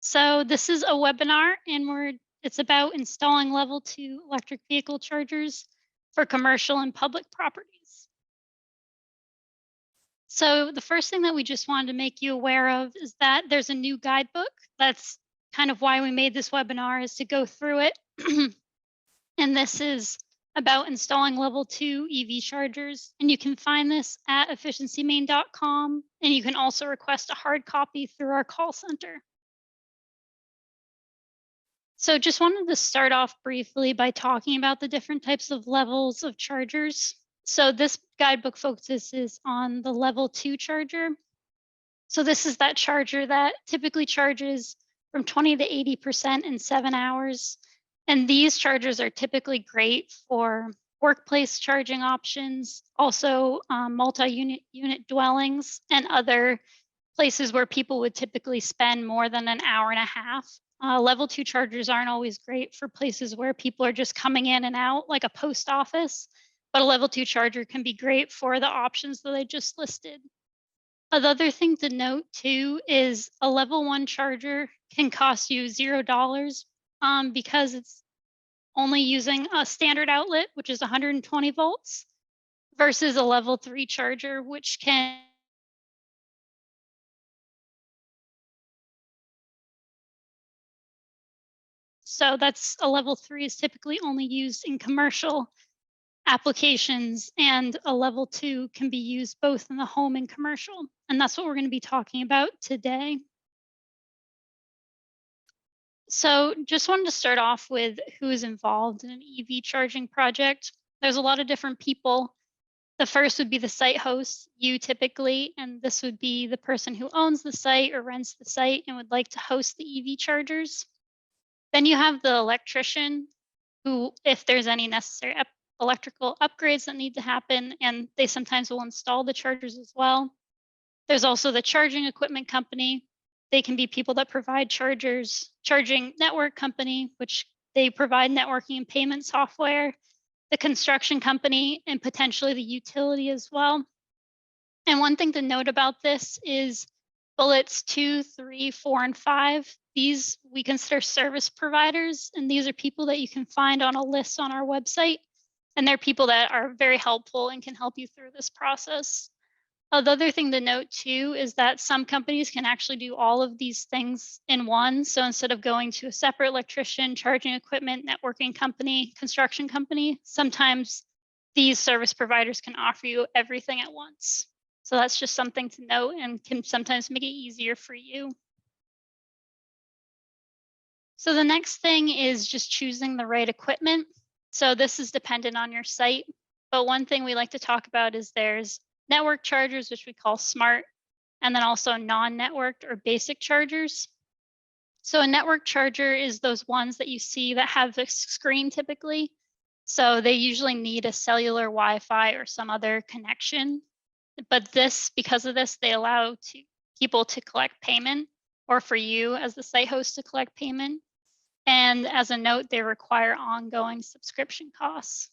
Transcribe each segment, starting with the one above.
So this is a webinar and it's about installing level 2 electric vehicle chargers for commercial and public properties. So the first thing that we just wanted to make you aware of is that there's a new guidebook. That's kind of why we made this webinar, is to go through it. And this is about installing level 2 EV chargers. And you can find this at efficiencymain.com. And you can also request a hard copy through our call center. So just wanted to start off briefly by talking about the different types of levels of chargers. So this guidebook focuses on the level 2 charger. So this is that charger that typically charges from 20 to 80% in 7 hours. And these chargers are typically great for workplace charging options, also multi-unit dwellings and other places where people would typically spend more than an hour and a half. Level 2 chargers aren't always great for places where people are just coming in and out, like a post office, but a level 2 charger can be great for the options that I just listed. Another thing to note too is a level 1 charger can cost you $0 because it's only using a standard outlet, which is 120 volts, versus a level 3 charger, which can So that's a level 3 is typically only used in commercial applications, and a level 2 can be used both in the home and commercial. And that's what we're going to be talking about today. So just wanted to start off with who is involved in an EV charging project. There's a lot of different people. The first would be the site host, you typically, and this would be the person who owns the site or rents the site and would like to host the EV chargers. Then you have the electrician who, if there's any necessary electrical upgrades that need to happen, and they sometimes will install the chargers as well. There's also the charging equipment company. They can be people that provide chargers, charging network company, which they provide networking and payment software, the construction company, and potentially the utility as well. And one thing to note about this is bullets 2, 3, 4, and 5. These we consider service providers, and these are people that you can find on a list on our website. And they're people that are very helpful and can help you through this process. The other thing to note too is that some companies can actually do all of these things in one. So instead of going to a separate electrician, charging equipment, networking company, construction company, sometimes these service providers can offer you everything at once. So that's just something to note and can sometimes make it easier for you. So the next thing is just choosing the right equipment. So this is dependent on your site. But one thing we like to talk about is there's network chargers, which we call smart, and then also non-networked or basic chargers. So a network charger is those ones that you see that have the screen typically. So they usually need a cellular Wi-Fi or some other connection. But because of this, they allow people to collect payment, or for you as the site host to collect payment. And as a note, they require ongoing subscription costs.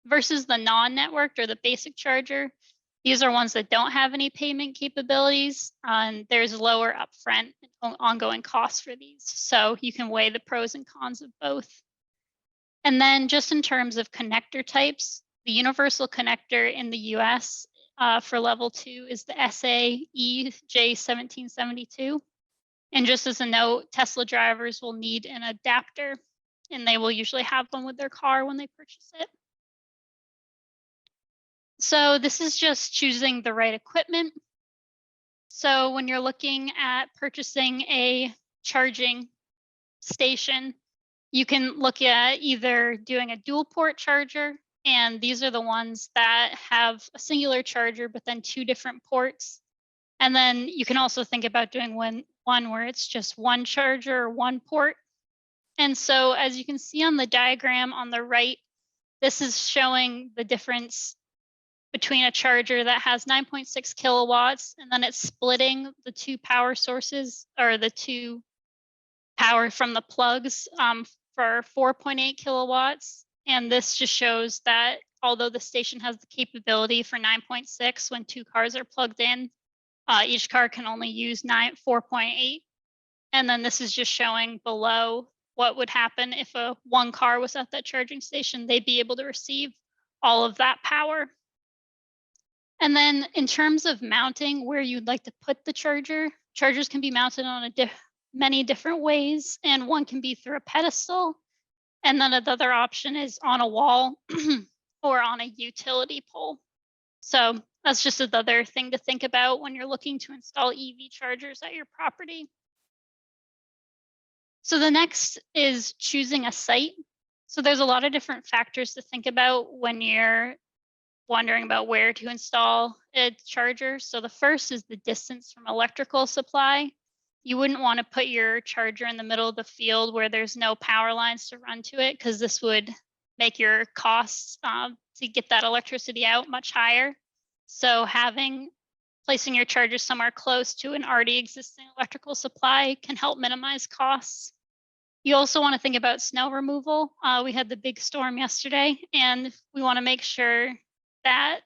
Versus the non-networked or the basic charger, these are ones that don't have any payment capabilities, and there's lower upfront and ongoing costs for these. So you can weigh the pros and cons of both. And then just in terms of connector types, the universal connector in the US for level 2 is the SAE J1772. And just as a note, Tesla drivers will need an adapter, and they will usually have one with their car when they purchase it. So this is just choosing the right equipment. So when you're looking at purchasing a charging station, you can look at either doing a dual port charger, and these are the ones that have a singular charger, but then 2 different ports. And then you can also think about doing one where it's just one charger or one port. And so as you can see on the diagram on the right, this is showing the difference between a charger that has 9.6 kilowatts, and then it's splitting the 2 power sources, or the 2 power from the plugs for 4.8 kilowatts. And this just shows that although the station has the capability for 9.6 when 2 cars are plugged in, each car can only use 4.8. And then this is just showing below what would happen if one car was at that charging station. They'd be able to receive all of that power. And then in terms of mounting where you'd like to put the charger, chargers can be mounted on many different ways, and one can be through a pedestal. And then another option is on a wall or on a utility pole. So that's just another thing to think about when you're looking to install EV chargers at your property. So the next is choosing a site. So there's a lot of different factors to think about when you're wondering about where to install a charger. So the first is the distance from electrical supply. You wouldn't want to put your charger in the middle of the field where there's no power lines to run to it, because this would make your costs to get that electricity out much higher. So placing your charger somewhere close to an already existing electrical supply can help minimize costs. You also want to think about snow removal. We had the big storm yesterday, and we want to make sure that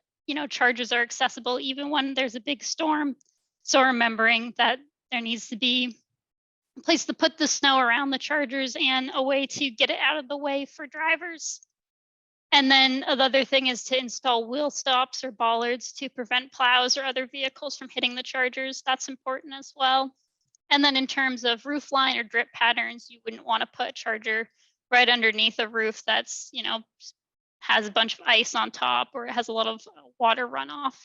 chargers are accessible even when there's a big storm. So remembering that there needs to be a place to put the snow around the chargers and a way to get it out of the way for drivers. And then another thing is to install wheel stops or bollards to prevent plows or other vehicles from hitting the chargers. That's important as well. And then in terms of roof line or drip patterns, you wouldn't want to put a charger right underneath a roof that's, has a bunch of ice on top, or it has a lot of water runoff.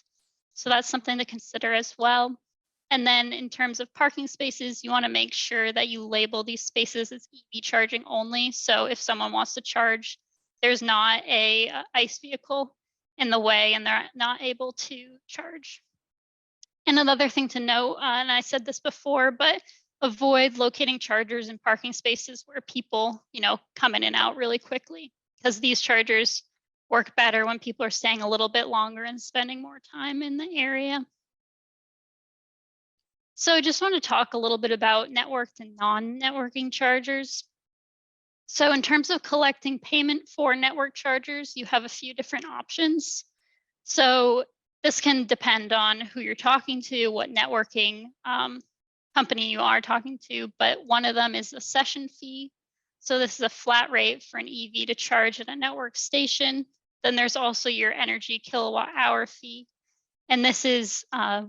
So that's something to consider as well. And then in terms of parking spaces, you want to make sure that you label these spaces as EV charging only. So if someone wants to charge, there's not a ICE vehicle in the way and they're not able to charge. And another thing to note, and I said this before, but avoid locating chargers in parking spaces where people, come in and out really quickly, because these chargers work better when people are staying a little bit longer and spending more time in the area. So I just want to talk a little bit about networked and non-networking chargers. So in terms of collecting payment for network chargers, you have a few different options. So this can depend on who you're talking to, what networking company you are talking to, but one of them is a session fee. So this is a flat rate for an EV to charge at a network station. Then there's also your energy kilowatt hour fee. And this is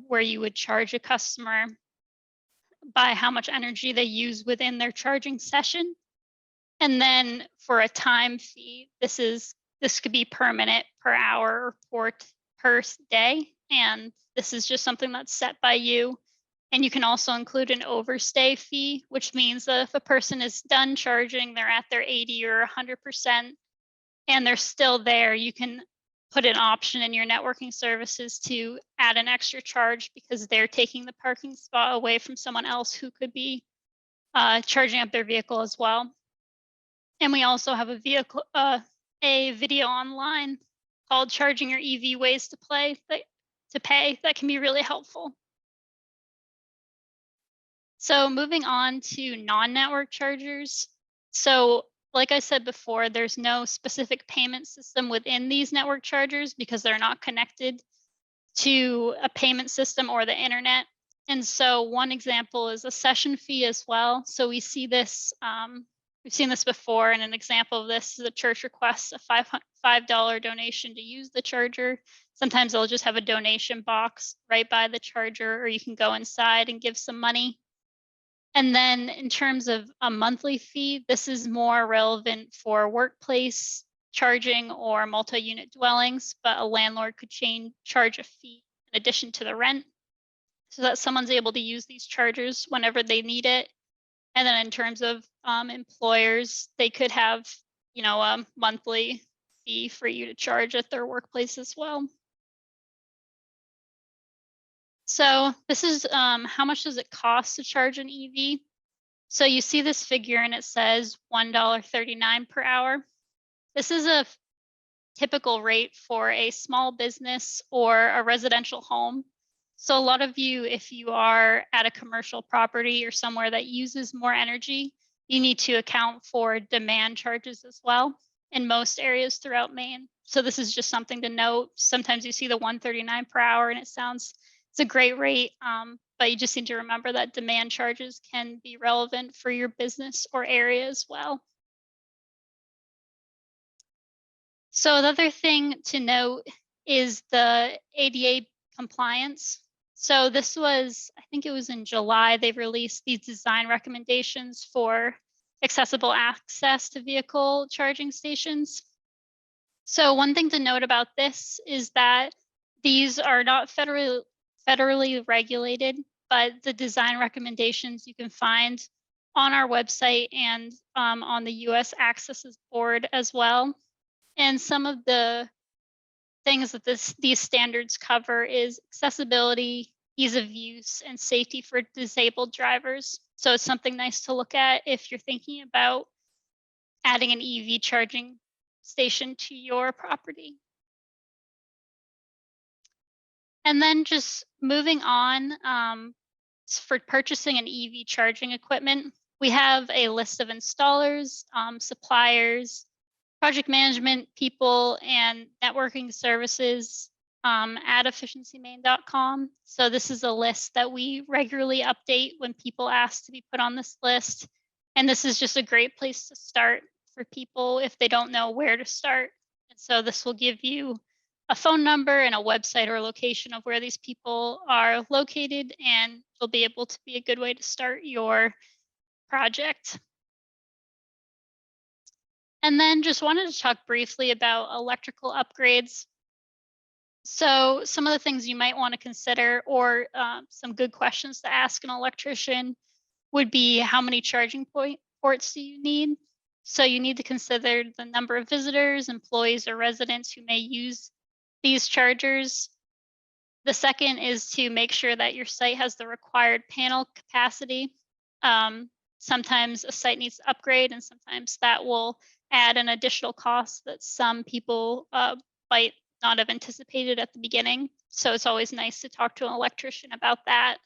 where you would charge a customer by how much energy they use within their charging session. And then for a time fee, this could be per minute, per hour, or per day. And this is just something that's set by you. And you can also include an overstay fee, which means that if a person is done charging, they're at their 80 or 100%, and they're still there, you can put an option in your networking services to add an extra charge because they're taking the parking spot away from someone else who could be charging up their vehicle as well. And we also have a video online called "Charging Your EV Ways to Pay" that can be really helpful. So moving on to non-network chargers. So like I said before, there's no specific payment system within these network chargers because they're not connected to a payment system or the internet. And so one example is a session fee as well. So we see this, we've seen this before, and an example of this is a church requests a $5 donation to use the charger. Sometimes they'll just have a donation box right by the charger, or you can go inside and give some money. And then in terms of a monthly fee, this is more relevant for workplace charging or multi-unit dwellings, but a landlord could charge a fee in addition to the rent so that someone's able to use these chargers whenever they need it. And then in terms of employers, they could have, a monthly fee for you to charge at their workplace as well. So this is how much does it cost to charge an EV? So you see this figure and it says $1.39 per hour. This is a typical rate for a small business or a residential home. So a lot of you, if you are at a commercial property or somewhere that uses more energy, you need to account for demand charges as well in most areas throughout Maine. So this is just something to note. Sometimes you see the $1.39 per hour and it sounds it's a great rate, but you just need to remember that demand charges can be relevant for your business or area as well. So the other thing to note is the ADA compliance. So this was, I think it was in July, they released these design recommendations for accessible access to vehicle charging stations. So one thing to note about this is that these are not federally regulated, but the design recommendations you can find on our website and on the US Access Board as well. And some of the things that these standards cover is accessibility, ease of use, and safety for disabled drivers. So it's something nice to look at if you're thinking about adding an EV charging station to your property. And then just moving on, for purchasing an EV charging equipment, we have a list of installers, suppliers, project management people, and networking services at efficiencymain.com. So this is a list that we regularly update when people ask to be put on this list. And this is just a great place to start for people if they don't know where to start. And so this will give you a phone number and a website or location of where these people are located, and it'll be able to be a good way to start your project. And then just wanted to talk briefly about electrical upgrades. So some of the things you might want to consider, or some good questions to ask an electrician, would be how many charging ports do you need? So you need to consider the number of visitors, employees, or residents who may use these chargers. The second is to make sure that your site has the required panel capacity. Sometimes a site needs to upgrade, and sometimes that will add an additional cost that some people might not have anticipated at the beginning. So it's always nice to talk to an electrician about that.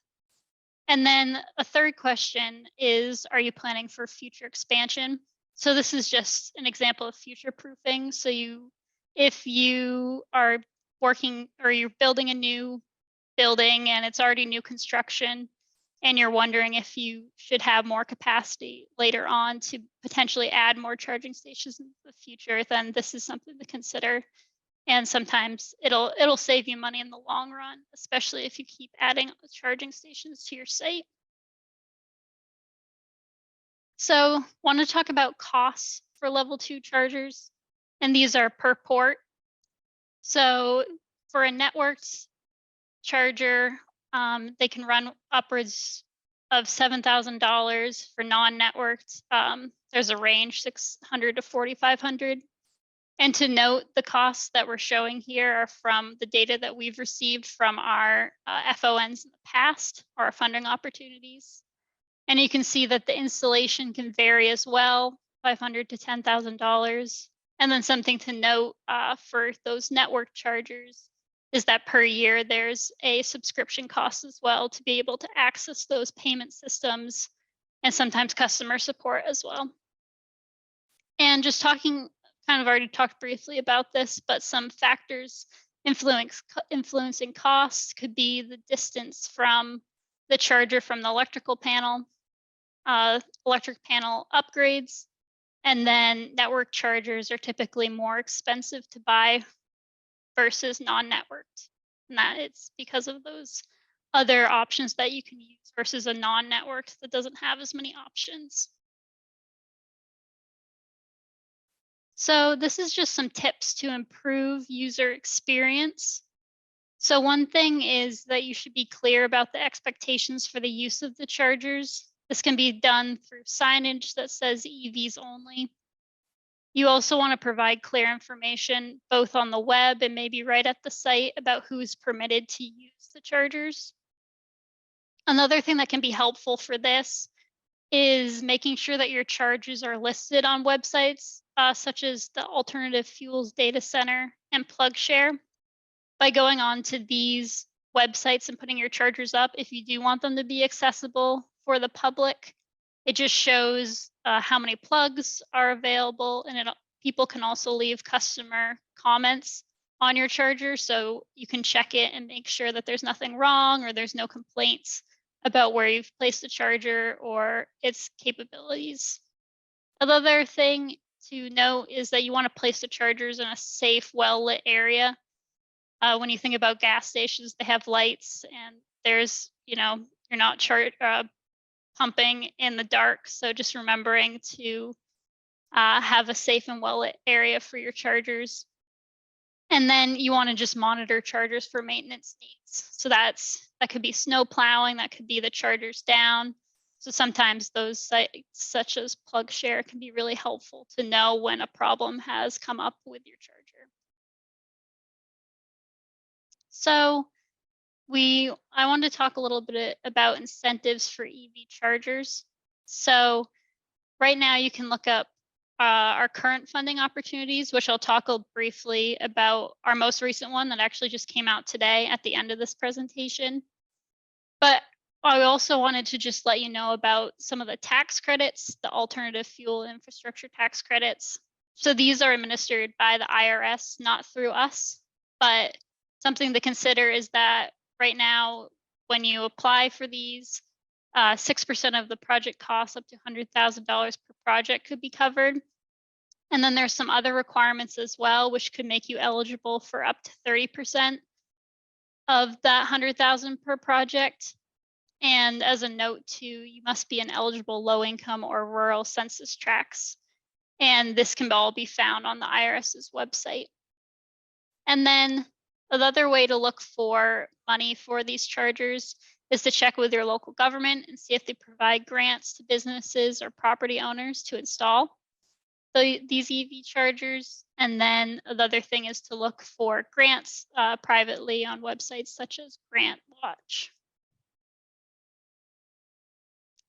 And then a third question is, are you planning for future expansion? So this is just an example of future proofing. So if you are working or you're building a new building and it's already new construction, and you're wondering if you should have more capacity later on to potentially add more charging stations in the future, then this is something to consider. And sometimes it'll save you money in the long run, especially if you keep adding charging stations to your site. So want to talk about costs for level 2 chargers, and these are per port. So for a networked charger, they can run upwards of $7,000. For non-networked, there's a range, $600 to $4,500. And to note, the costs that we're showing here are from the data that we've received from our FONs in the past, our funding opportunities. And you can see that the installation can vary as well, $500 to $10,000. And then something to note for those network chargers is that per year there's a subscription cost as well to be able to access those payment systems, and sometimes customer support as well. And just kind of already talked briefly about this, but some factors influencing costs could be the distance from the charger from the electrical panel, electric panel upgrades, and then network chargers are typically more expensive to buy versus non-networked. And that it's because of those other options that you can use versus a non-networked that doesn't have as many options. So this is just some tips to improve user experience. So one thing is that you should be clear about the expectations for the use of the chargers. This can be done through signage that says EVs only. You also want to provide clear information both on the web and maybe right at the site about who is permitted to use the chargers. Another thing that can be helpful for this is making sure that your chargers are listed on websites such as the Alternative Fuels Data Center and PlugShare. By going on to these websites and putting your chargers up, if you do want them to be accessible for the public, it just shows how many plugs are available, and people can also leave customer comments on your charger so you can check it and make sure that there's nothing wrong or there's no complaints about where you've placed the charger or its capabilities. Another thing to note is that you want to place the chargers in a safe, well-lit area. When you think about gas stations, they have lights and there's, you're not pumping in the dark. So just remembering to have a safe and well-lit area for your chargers. And then you want to just monitor chargers for maintenance needs. So that could be snow plowing, that could be the chargers down. So sometimes those sites such as PlugShare can be really helpful to know when a problem has come up with your charger. So I wanted to talk a little bit about incentives for EV chargers. So right now you can look up our current funding opportunities, which I'll talk briefly about our most recent one that actually just came out today at the end of this presentation. But I also wanted to just let you know about some of the tax credits, the alternative fuel infrastructure tax credits. So these are administered by the IRS, not through us, but something to consider is that right now, when you apply for these, 6% of the project costs up to $100,000 per project could be covered. And then there's some other requirements as well, which could make you eligible for up to 30% of that 100,000 per project. And as a note too, you must be in eligible low income or rural census tracts. And this can all be found on the IRS's website. And then another way to look for money for these chargers is to check with your local government and see if they provide grants to businesses or property owners to install these EV chargers. And then another thing is to look for grants privately on websites such as GrantWatch.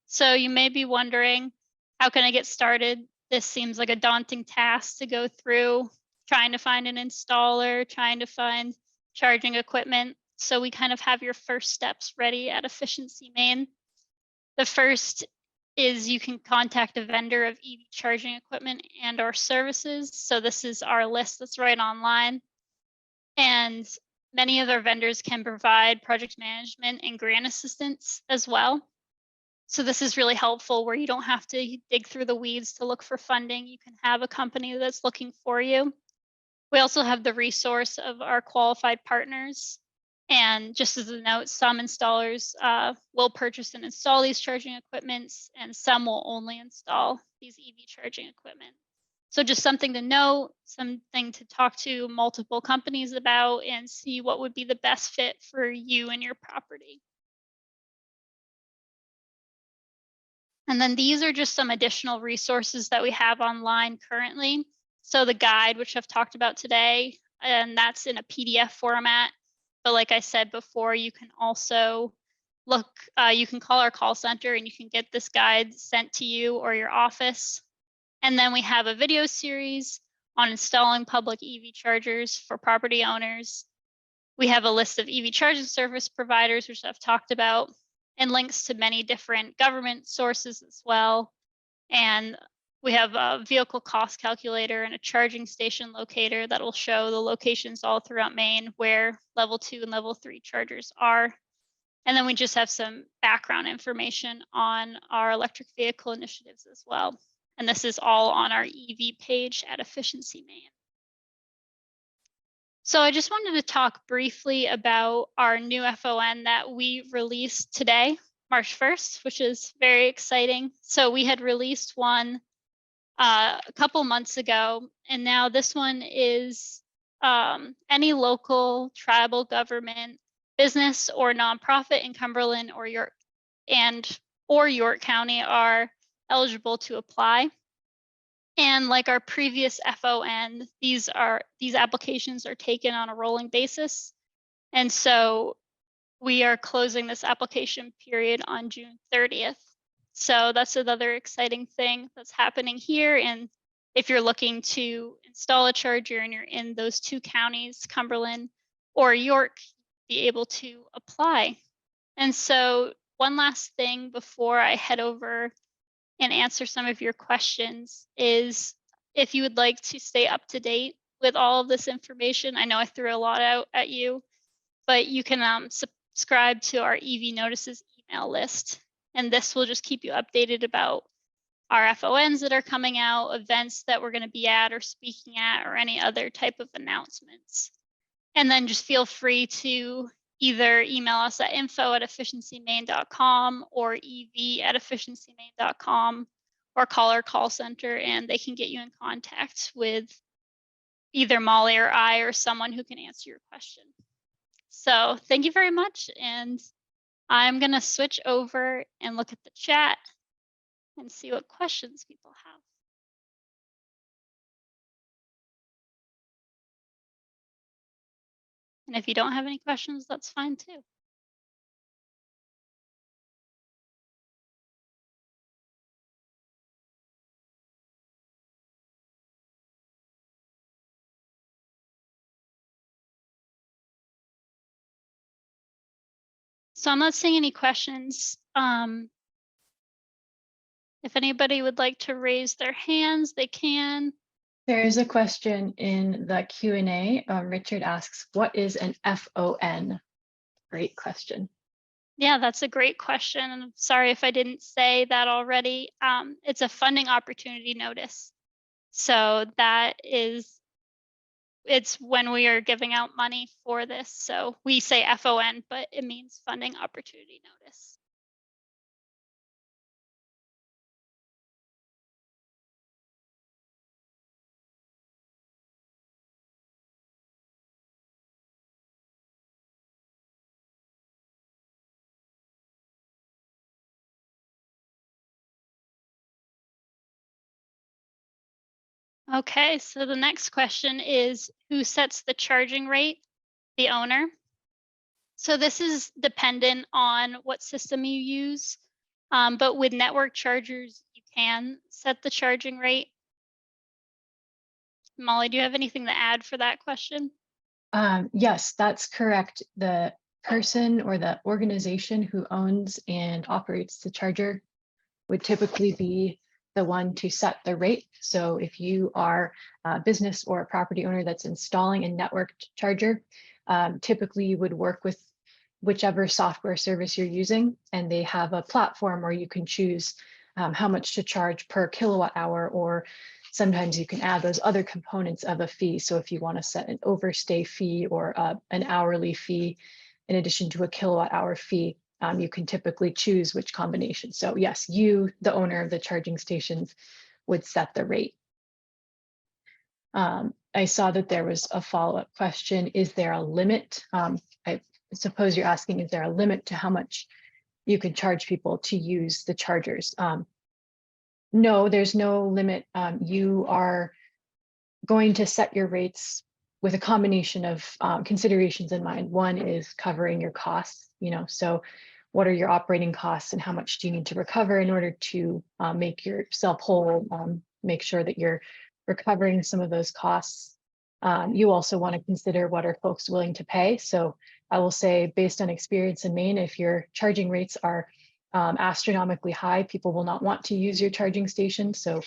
So you may be wondering, how can I get started? This seems like a daunting task to go through, trying to find an installer, trying to find charging equipment. So we kind of have your first steps ready at Efficiency Maine. The first is you can contact a vendor of EV charging equipment and or services. So this is our list that's right online. And many other vendors can provide project management and grant assistance as well. So this is really helpful where you don't have to dig through the weeds to look for funding. You can have a company that's looking for you. We also have the resource of our qualified partners. And just as a note, some installers will purchase and install these charging equipments, and some will only install these EV charging equipment. So just something to know, something to talk to multiple companies about and see what would be the best fit for you and your property. And then these are just some additional resources that we have online currently. So the guide, which I've talked about today, and that's in a PDF format. But like I said before, you can also you can call our call center and you can get this guide sent to you or your office. And then we have a video series on installing public EV chargers for property owners. We have a list of EV charging service providers, which I've talked about, and links to many different government sources as well. And we have a vehicle cost calculator and a charging station locator that will show the locations all throughout Maine where level 2 and level 3 chargers are. And then we just have some background information on our electric vehicle initiatives as well. And this is all on our EV page at Efficiency Maine. So I just wanted to talk briefly about our new FON that we released today, March 1st, which is very exciting. So we had released one a couple months ago, and now this one is any local tribal government, business or nonprofit in Cumberland or York County are eligible to apply. And like our previous FON, these applications are taken on a rolling basis. And so we are closing this application period on June 30th. So that's another exciting thing that's happening here. And if you're looking to install a charger and you're in those two counties, Cumberland or York, be able to apply. And so one last thing before I head over and answer some of your questions is if you would like to stay up to date with all of this information. I know I threw a lot out at you, but you can subscribe to our EV Notices email list. And this will just keep you updated about our FONs that are coming out, events that we're going to be at or speaking at, or any other type of announcements. And then just feel free to either email us at info@efficiencymaine.com or ev@efficiencymaine.com, or call our call center and they can get you in contact with either Molly or I or someone who can answer your question. So thank you very much. And I'm going to switch over and look at the chat and see what questions people have. And if you don't have any questions, that's fine too. So I'm not seeing any questions. If anybody would like to raise their hands, they can. There is a question in the Q&A. Richard asks, what is an FON? Great question. Yeah, that's a great question. And I'm sorry if I didn't say that already. It's a funding opportunity notice. So that is, it's when we are giving out money for this. So we say FON, but it means funding opportunity notice. Okay, so the next question is, who sets the charging rate? The owner. So this is dependent on what system you use, but with network chargers, you can set the charging rate. Molly, do you have anything to add for that question? Yes, that's correct. The person or the organization who owns and operates the charger would typically be the one to set the rate. So if you are a business or a property owner that's installing a networked charger, typically you would work with whichever software service you're using, and they have a platform where you can choose how much to charge per kilowatt hour, or sometimes you can add those other components of a fee. So if you want to set an overstay fee or an hourly fee in addition to a kilowatt hour fee, you can typically choose which combination. So yes, you, the owner of the charging stations, would set the rate. I saw that there was a follow-up question. Is there a limit? I suppose you're asking, is there a limit to how much you can charge people to use the chargers? No, there's no limit. You are going to set your rates with a combination of considerations in mind. One is covering your costs, so what are your operating costs and how much do you need to recover in order to make yourself whole, make sure that you're recovering some of those costs. You also want to consider what are folks willing to pay. So I will say, based on experience in Maine, if your charging rates are astronomically high, people will not want to use your charging station. So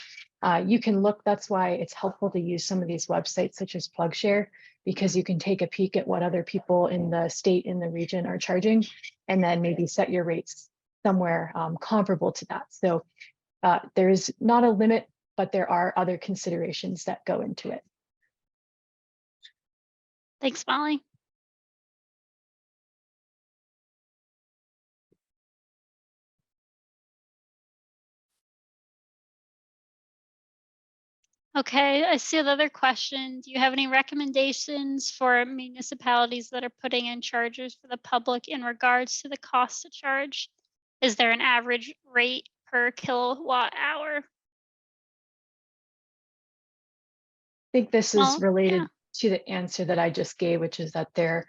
you can look, that's why it's helpful to use some of these websites such as PlugShare, because you can take a peek at what other people in the state, in the region are charging, and then maybe set your rates somewhere comparable to that. So there is not a limit, but there are other considerations that go into it. Thanks, Molly. Okay, I see another question. Do you have any recommendations for municipalities that are putting in chargers for the public in regards to the cost to charge? Is there an average rate per kilowatt hour? I think this is Well, related yeah. to the answer that I just gave, which is that there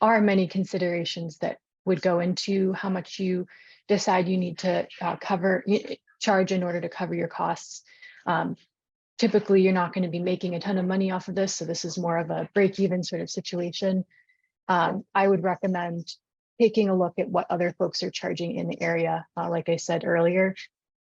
are many considerations that would go into how much you decide you need to charge in order to cover your costs. Typically, you're not going to be making a ton of money off of this, so this is more of a break-even sort of situation. I would recommend taking a look at what other folks are charging in the area, like I said earlier,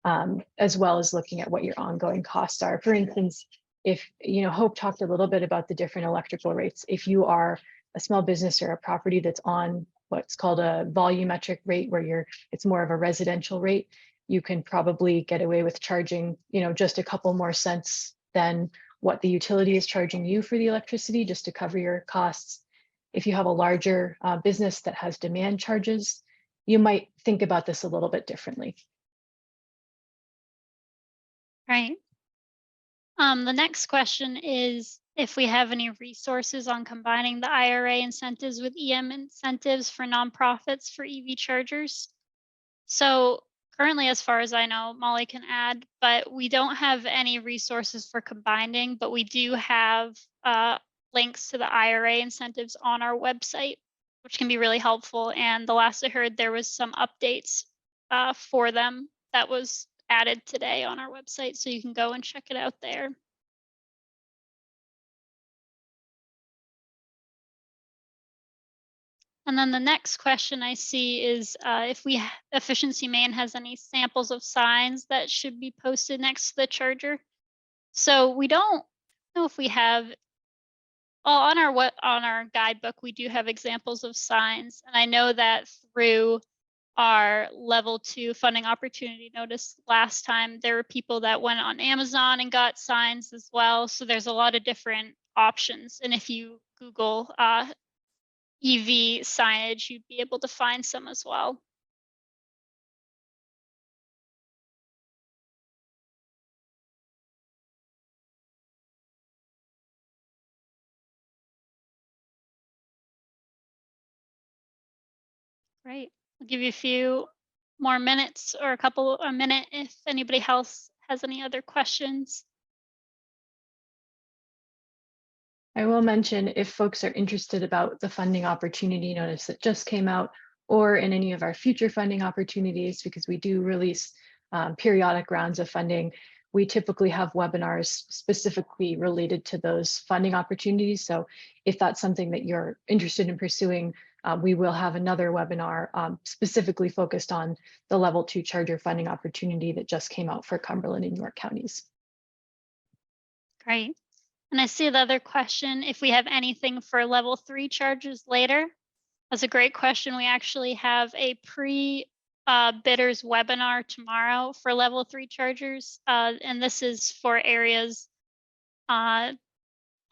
as well as looking at what your ongoing costs are. For instance, if, Hope talked a little bit about the different electrical rates. If you are a small business or a property that's on what's called a volumetric rate, where it's more of a residential rate, you can probably get away with charging, just a couple more cents than what the utility is charging you for the electricity, just to cover your costs. If you have a larger business that has demand charges, you might think about this a little bit differently. Right. The next question is if we have any resources on combining the IRA incentives with EM incentives for nonprofits for EV chargers. So currently, as far as I know, Molly can add, but we don't have any resources for combining, but we do have links to the IRA incentives on our website, which can be really helpful. And the last I heard, there was some updates for them that was added today on our website, so you can go and check it out there. And then the next question I see is if Efficiency Maine has any samples of signs that should be posted next to the charger. So we don't know if we have, well, on our guidebook, we do have examples of signs. And I know that through our level 2 funding opportunity notice last time, there were people that went on Amazon and got signs as well. So there's a lot of different options. And if you Google EV signage, you'd be able to find some as well. Great. I'll give you a few more minutes or a minute if anybody else has any other questions. I will mention, if folks are interested about the funding opportunity notice that just came out, or in any of our future funding opportunities, because we do release periodic rounds of funding, we typically have webinars specifically related to those funding opportunities. So if that's something that you're interested in pursuing, we will have another webinar specifically focused on the level 2 charger funding opportunity that just came out for Cumberland and York counties. Great. And I see the other question, if we have anything for level 3 charges later. That's a great question. We actually have a bidders webinar tomorrow for level 3 chargers. And this is for areas on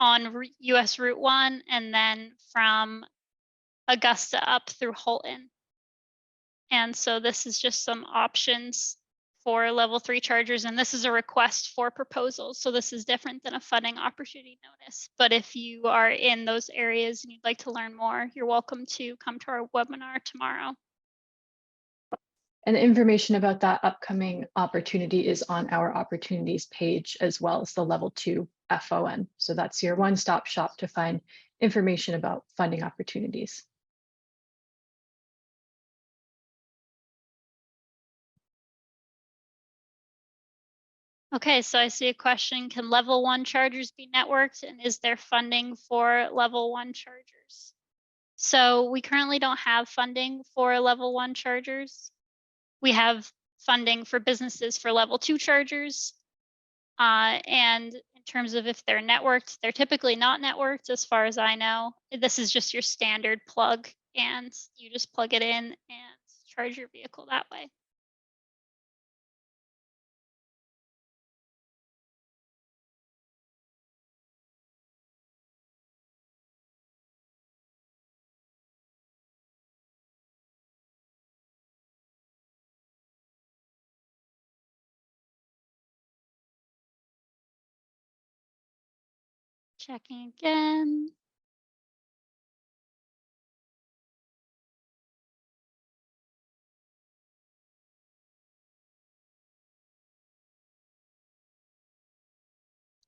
US Route 1 and then from Augusta up through Holton. And so this is just some options for level 3 chargers. And this is a request for proposals. So this is different than a funding opportunity notice. But if you are in those areas and you'd like to learn more, you're welcome to come to our webinar tomorrow. And the information about that upcoming opportunity is on our opportunities page, as well as the level 2 FON. So that's your one-stop shop to find information about funding opportunities. Okay, so I see a question, can level 1 chargers be networked, and is there funding for level 1 chargers? So we currently don't have funding for level 1 chargers. We have funding for businesses for level 2 chargers. And in terms of if they're networked, they're typically not networked as far as I know. This is just your standard plug, and you just plug it in and charge your vehicle that way. Checking again.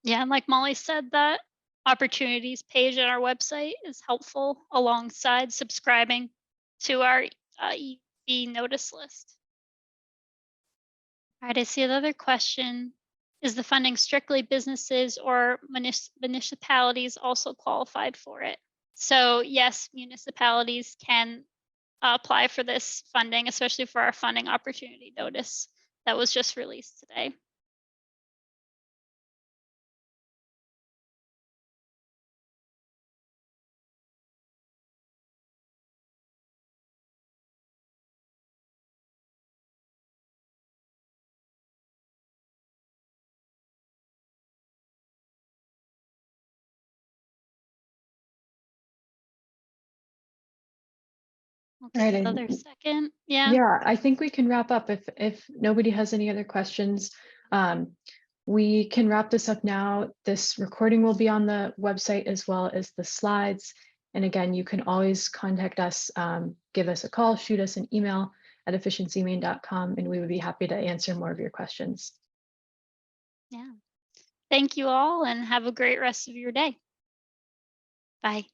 Yeah, and like Molly said, that opportunities page on our website is helpful alongside subscribing to our EV notice list. All right, I see another question. Is the funding strictly businesses or municipalities also qualified for it? So yes, municipalities can apply for this funding, especially for our funding opportunity notice that was just released today. I'll give Right. another second. Yeah. Yeah, I think we can wrap up if nobody has any other questions. We can wrap this up now. This recording will be on the website as well as the slides. And again, you can always contact us, give us a call, shoot us an email at efficiencymaine.com, and we would be happy to answer more of your questions. Yeah. Thank you all and have a great rest of your day. Bye.